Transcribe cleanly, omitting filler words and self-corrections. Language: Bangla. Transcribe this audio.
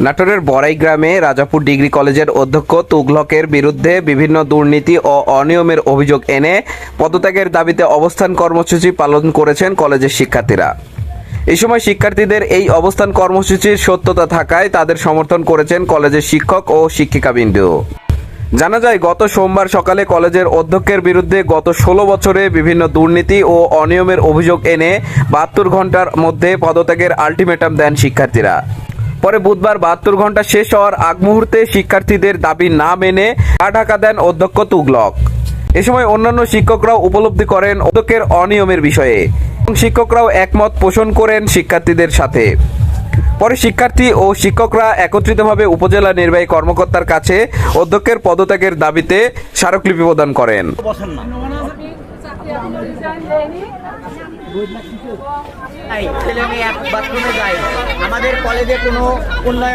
নাটোরের বড়াই গ্রামে রাজাপুর ডিগ্রি কলেজের অধ্যক্ষ তুগলকের বিরুদ্ধে বিভিন্ন দুর্নীতি ও অনিয়মের অভিযোগ এনে পদত্যাগের দাবিতে অবস্থান কর্মসূচি পালন করেছেন কলেজের শিক্ষার্থীরা। এই সময় শিক্ষার্থীদের এই অবস্থান কর্মসূচির সত্যতা থাকায় তাদের সমর্থন করেছেন কলেজের শিক্ষক ও শিক্ষিকাবৃন্দ। জানা যায়, গত সোমবার সকালে কলেজের অধ্যক্ষের বিরুদ্ধে গত 16 বছরে বিভিন্ন দুর্নীতি ও অনিয়মের অভিযোগ এনে 72 ঘন্টার মধ্যে পদত্যাগের আলটিমেটাম দেন শিক্ষার্থীরা। পরে বুধবার 72 ঘন্টা শেষ হওয়ার আগ মুহূর্তে শিক্ষার্থীদের দাবি না মেনে ঢাকা দেন অধ্যক্ষ তুগলক। এ সময় অন্যান্য শিক্ষকরাও উপলব্ধি করেন অধ্যক্ষের অনিয়মের বিষয়ে এবং শিক্ষকরাও একমত পোষণ করেন শিক্ষার্থীদের সাথে। পরে শিক্ষার্থী ও শিক্ষকরা একত্রিতভাবে উপজেলা নির্বাহী কর্মকর্তার কাছে অধ্যক্ষের পদত্যাগের দাবিতে স্মারকলিপি প্রদান করেন। ছেলে মেয়ে এক বাথরুমে যায়, আমাদের কলেজে কোনো উন্নয়ন